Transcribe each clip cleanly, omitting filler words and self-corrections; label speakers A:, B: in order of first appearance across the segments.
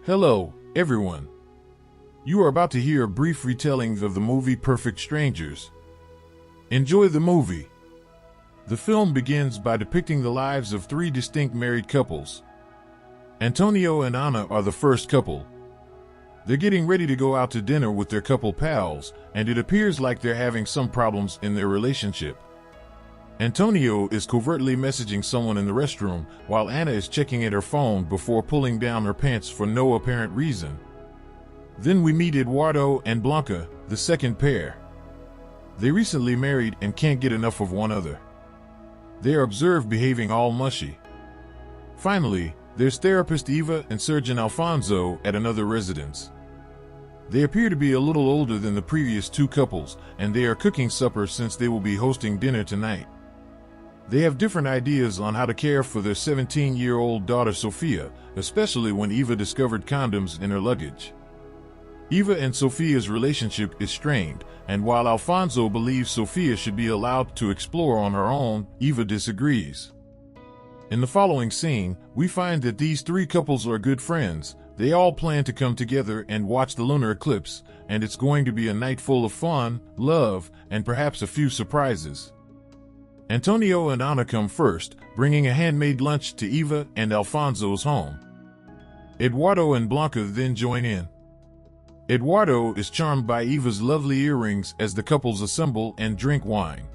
A: Hello, everyone. You are about to hear a brief retelling of the movie Perfect Strangers. Enjoy the movie. The film begins by depicting the lives of three distinct married couples. Antonio and Anna are the first couple. They're getting ready to go out to dinner with their couple pals, and it appears like they're having some problems in their relationship. Antonio is covertly messaging someone in the restroom, while Anna is checking at her phone before pulling down her pants for no apparent reason. Then we meet Eduardo and Blanca, the second pair. They recently married and can't get enough of one another. They are observed behaving all mushy. Finally, there's therapist Eva and surgeon Alfonso at another residence. They appear to be a little older than the previous two couples, and they are cooking supper since they will be hosting dinner tonight. They have different ideas on how to care for their 17-year-old daughter Sofia, especially when Eva discovered condoms in her luggage. Eva and Sofia's relationship is strained, and while Alfonso believes Sofia should be allowed to explore on her own, Eva disagrees. In the following scene, we find that these three couples are good friends. They all plan to come together and watch the lunar eclipse, and it's going to be a night full of fun, love, and perhaps a few surprises. Antonio and Anna come first, bringing a handmade lunch to Eva and Alfonso's home. Eduardo and Blanca then join in. Eduardo is charmed by Eva's lovely earrings as the couples assemble and drink wine.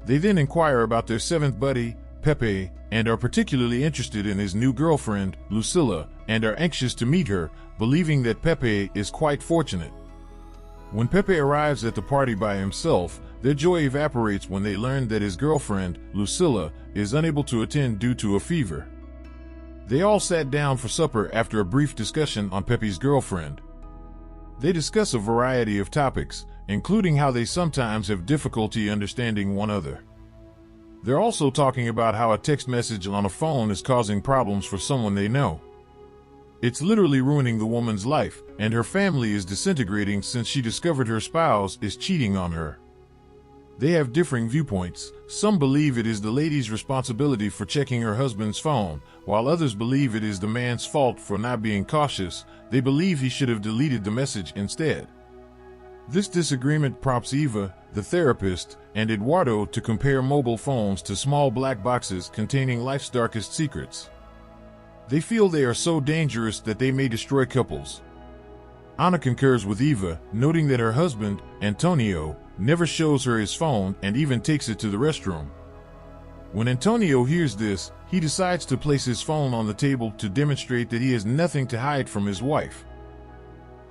A: They then inquire about their seventh buddy, Pepe, and are particularly interested in his new girlfriend, Lucilla, and are anxious to meet her, believing that Pepe is quite fortunate. When Pepe arrives at the party by himself, their joy evaporates when they learn that his girlfriend, Lucilla, is unable to attend due to a fever. They all sat down for supper after a brief discussion on Pepe's girlfriend. They discuss a variety of topics, including how they sometimes have difficulty understanding one another. They're also talking about how a text message on a phone is causing problems for someone they know. It's literally ruining the woman's life, and her family is disintegrating since she discovered her spouse is cheating on her. They have differing viewpoints. Some believe it is the lady's responsibility for checking her husband's phone, while others believe it is the man's fault for not being cautious. They believe he should have deleted the message instead. This disagreement prompts Eva, the therapist, and Eduardo to compare mobile phones to small black boxes containing life's darkest secrets. They feel they are so dangerous that they may destroy couples. Anna concurs with Eva, noting that her husband, Antonio, never shows her his phone and even takes it to the restroom. When Antonio hears this, he decides to place his phone on the table to demonstrate that he has nothing to hide from his wife.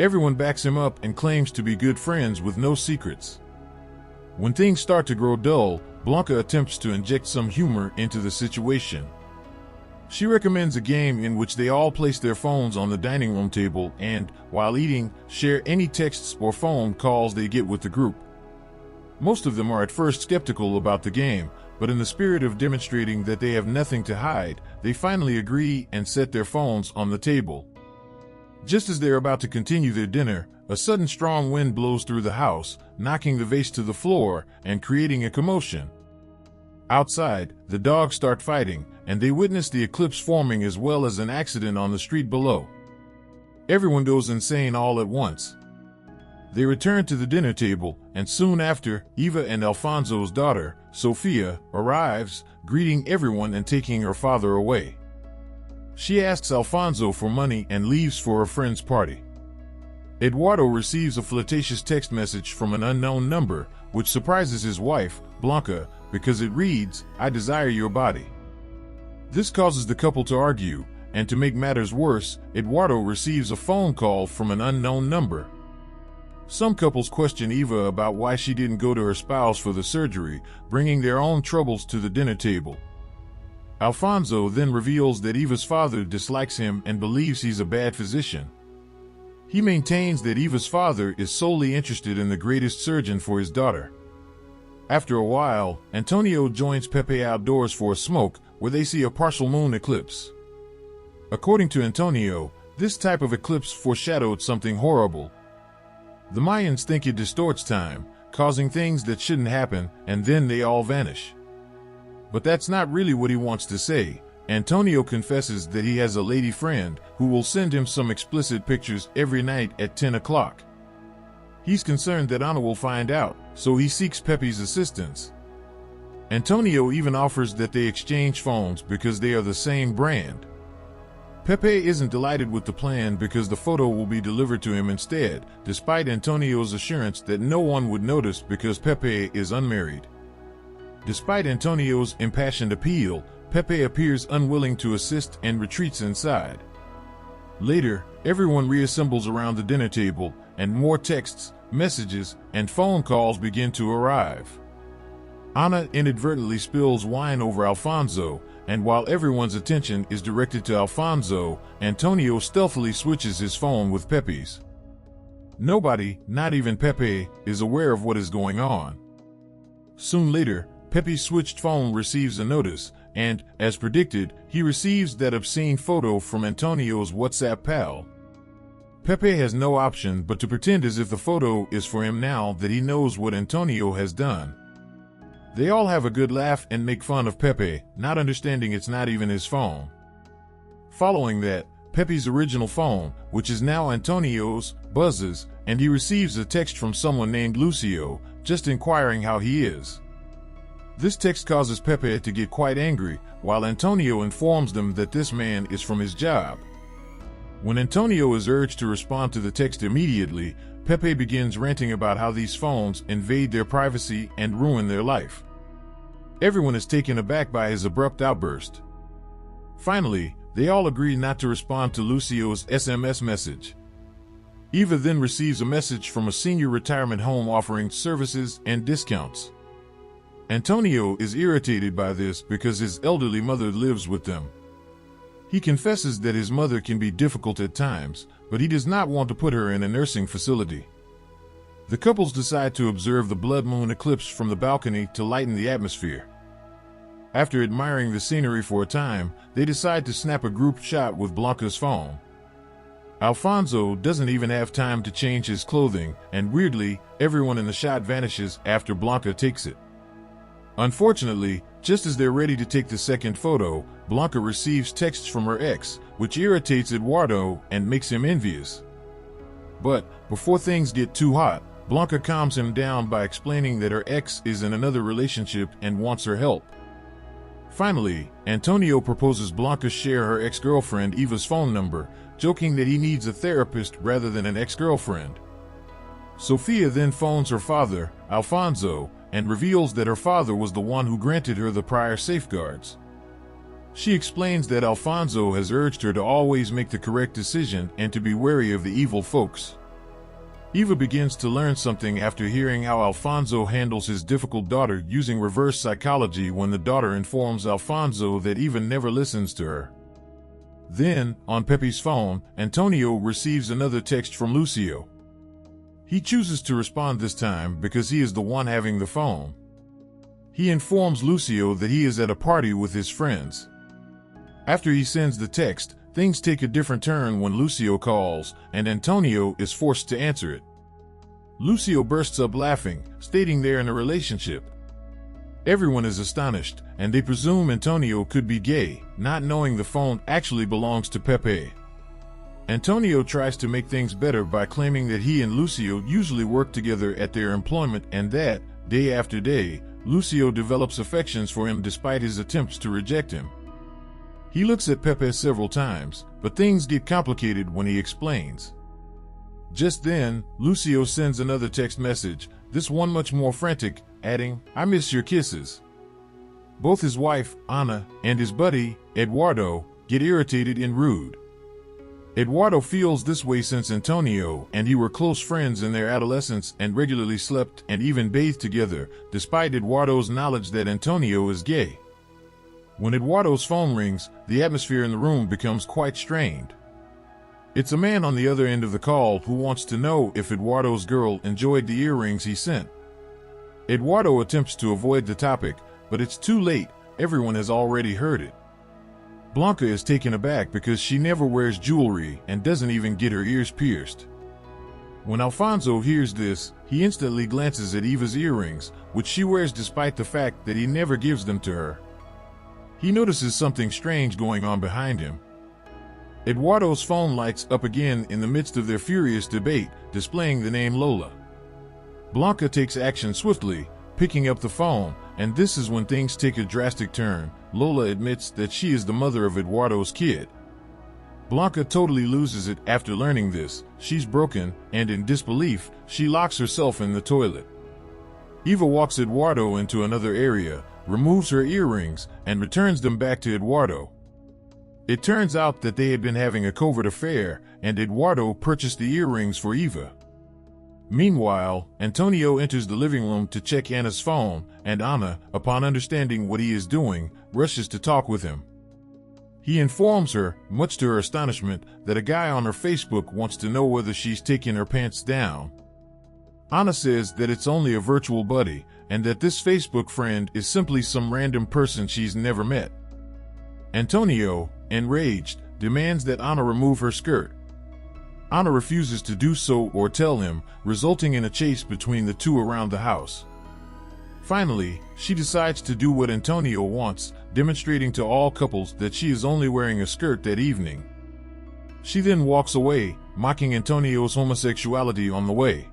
A: Everyone backs him up and claims to be good friends with no secrets. When things start to grow dull, Blanca attempts to inject some humor into the situation. She recommends a game in which they all place their phones on the dining room table and, while eating, share any texts or phone calls they get with the group. Most of them are at first skeptical about the game, but in the spirit of demonstrating that they have nothing to hide, they finally agree and set their phones on the table. Just as they're about to continue their dinner, a sudden strong wind blows through the house, knocking the vase to the floor and creating a commotion. Outside, the dogs start fighting, and they witness the eclipse forming as well as an accident on the street below. Everyone goes insane all at once. They return to the dinner table, and soon after, Eva and Alfonso's daughter, Sofia, arrives, greeting everyone and taking her father away. She asks Alfonso for money and leaves for her friend's party. Eduardo receives a flirtatious text message from an unknown number, which surprises his wife, Blanca, because it reads, "I desire your body." This causes the couple to argue, and to make matters worse, Eduardo receives a phone call from an unknown number. Some couples question Eva about why she didn't go to her spouse for the surgery, bringing their own troubles to the dinner table. Alfonso then reveals that Eva's father dislikes him and believes he's a bad physician. He maintains that Eva's father is solely interested in the greatest surgeon for his daughter. After a while, Antonio joins Pepe outdoors for a smoke, where they see a partial moon eclipse. According to Antonio, this type of eclipse foreshadowed something horrible. The Mayans think it distorts time, causing things that shouldn't happen, and then they all vanish. But that's not really what he wants to say. Antonio confesses that he has a lady friend who will send him some explicit pictures every night at 10 o'clock. He's concerned that Ana will find out, so he seeks Pepe's assistance. Antonio even offers that they exchange phones because they are the same brand. Pepe isn't delighted with the plan because the photo will be delivered to him instead, despite Antonio's assurance that no one would notice because Pepe is unmarried. Despite Antonio's impassioned appeal, Pepe appears unwilling to assist and retreats inside. Later, everyone reassembles around the dinner table, and more texts, messages, and phone calls begin to arrive. Ana inadvertently spills wine over Alfonso, and while everyone's attention is directed to Alfonso, Antonio stealthily switches his phone with Pepe's. Nobody, not even Pepe, is aware of what is going on. Soon later, Pepe's switched phone receives a notice, and, as predicted, he receives that obscene photo from Antonio's WhatsApp pal. Pepe has no option but to pretend as if the photo is for him now that he knows what Antonio has done. They all have a good laugh and make fun of Pepe, not understanding it's not even his phone. Following that, Pepe's original phone, which is now Antonio's, buzzes, and he receives a text from someone named Lucio, just inquiring how he is. This text causes Pepe to get quite angry, while Antonio informs them that this man is from his job. When Antonio is urged to respond to the text immediately, Pepe begins ranting about how these phones invade their privacy and ruin their life. Everyone is taken aback by his abrupt outburst. Finally, they all agree not to respond to Lucio's SMS message. Eva then receives a message from a senior retirement home offering services and discounts. Antonio is irritated by this because his elderly mother lives with them. He confesses that his mother can be difficult at times, but he does not want to put her in a nursing facility. The couples decide to observe the blood moon eclipse from the balcony to lighten the atmosphere. After admiring the scenery for a time, they decide to snap a group shot with Blanca's phone. Alfonso doesn't even have time to change his clothing, and weirdly, everyone in the shot vanishes after Blanca takes it. Unfortunately, just as they're ready to take the second photo, Blanca receives texts from her ex, which irritates Eduardo and makes him envious. But, before things get too hot, Blanca calms him down by explaining that her ex is in another relationship and wants her help. Finally, Antonio proposes Blanca share her ex-girlfriend Eva's phone number, joking that he needs a therapist rather than an ex-girlfriend. Sofia then phones her father, Alfonso, and reveals that her father was the one who granted her the prior safeguards. She explains that Alfonso has urged her to always make the correct decision and to be wary of the evil folks. Eva begins to learn something after hearing how Alfonso handles his difficult daughter using reverse psychology when the daughter informs Alfonso that Eva never listens to her. Then, on Pepe's phone, Antonio receives another text from Lucio. He chooses to respond this time because he is the one having the phone. He informs Lucio that he is at a party with his friends. After he sends the text, things take a different turn when Lucio calls, and Antonio is forced to answer it. Lucio bursts up laughing, stating they're in a relationship. Everyone is astonished, and they presume Antonio could be gay, not knowing the phone actually belongs to Pepe. Antonio tries to make things better by claiming that he and Lucio usually work together at their employment and that, day after day, Lucio develops affections for him despite his attempts to reject him. He looks at Pepe several times, but things get complicated when he explains. Just then, Lucio sends another text message, this one much more frantic, adding, "I miss your kisses." Both his wife, Ana, and his buddy, Eduardo, get irritated and rude. Eduardo feels this way since Antonio and he were close friends in their adolescence and regularly slept and even bathed together, despite Eduardo's knowledge that Antonio is gay. When Eduardo's phone rings, the atmosphere in the room becomes quite strained. It's a man on the other end of the call who wants to know if Eduardo's girl enjoyed the earrings he sent. Eduardo attempts to avoid the topic, but it's too late, everyone has already heard it. Blanca is taken aback because she never wears jewelry and doesn't even get her ears pierced. When Alfonso hears this, he instantly glances at Eva's earrings, which she wears despite the fact that he never gives them to her. He notices something strange going on behind him. Eduardo's phone lights up again in the midst of their furious debate, displaying the name Lola. Blanca takes action swiftly, picking up the phone, and this is when things take a drastic turn. Lola admits that she is the mother of Eduardo's kid. Blanca totally loses it after learning this. She's broken, and in disbelief, she locks herself in the toilet. Eva walks Eduardo into another area, removes her earrings, and returns them back to Eduardo. It turns out that they had been having a covert affair, and Eduardo purchased the earrings for Eva. Meanwhile, Antonio enters the living room to check Anna's phone, and Anna, upon understanding what he is doing, rushes to talk with him. He informs her, much to her astonishment, that a guy on her Facebook wants to know whether she's taking her pants down. Anna says that it's only a virtual buddy, and that this Facebook friend is simply some random person she's never met. Antonio, enraged, demands that Anna remove her skirt. Anna refuses to do so or tell him, resulting in a chase between the two around the house. Finally, she decides to do what Antonio wants, demonstrating to all couples that she is only wearing a skirt that evening. She then walks away, mocking Antonio's homosexuality on the way.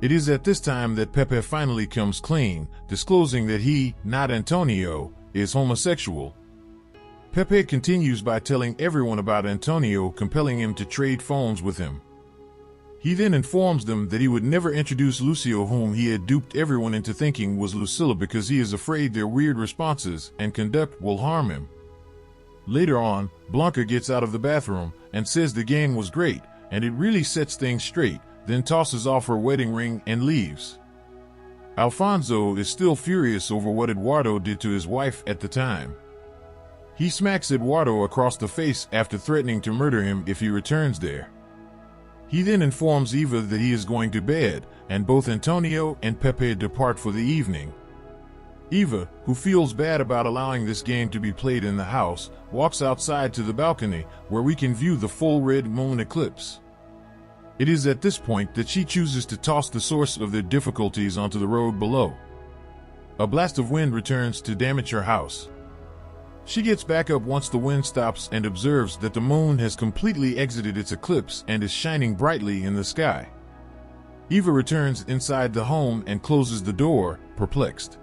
A: It is at this time that Pepe finally comes clean, disclosing that he, not Antonio, is homosexual. Pepe continues by telling everyone about Antonio, compelling him to trade phones with him. He then informs them that he would never introduce Lucio, whom he had duped everyone into thinking was Lucilla, because he is afraid their weird responses and conduct will harm him. Later on, Blanca gets out of the bathroom and says the game was great and it really sets things straight, then tosses off her wedding ring and leaves. Alfonso is still furious over what Eduardo did to his wife at the time. He smacks Eduardo across the face after threatening to murder him if he returns there. He then informs Eva that he is going to bed, and both Antonio and Pepe depart for the evening. Eva, who feels bad about allowing this game to be played in the house, walks outside to the balcony where we can view the full red moon eclipse. It is at this point that she chooses to toss the source of their difficulties onto the road below. A blast of wind returns to damage her house. She gets back up once the wind stops and observes that the moon has completely exited its eclipse and is shining brightly in the sky. Eva returns inside the home and closes the door, perplexed.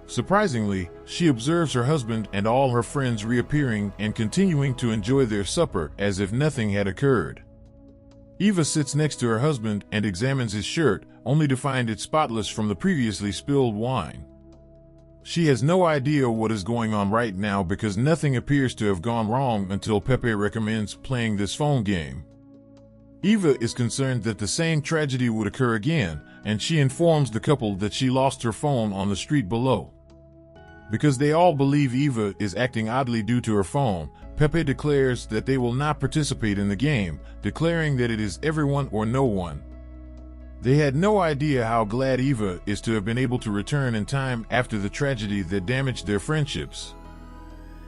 A: Surprisingly, she observes her husband and all her friends reappearing and continuing to enjoy their supper as if nothing had occurred. Eva sits next to her husband and examines his shirt, only to find it spotless from the previously spilled wine. She has no idea what is going on right now because nothing appears to have gone wrong until Pepe recommends playing this phone game. Eva is concerned that the same tragedy would occur again, and she informs the couple that she lost her phone on the street below. Because they all believe Eva is acting oddly due to her phone, Pepe declares that they will not participate in the game, declaring that it is everyone or no one. They had no idea how glad Eva is to have been able to return in time after the tragedy that damaged their friendships.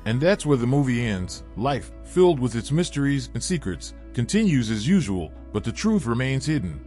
A: And that's where the movie ends. Life, filled with its mysteries and secrets, continues as usual, but the truth remains hidden.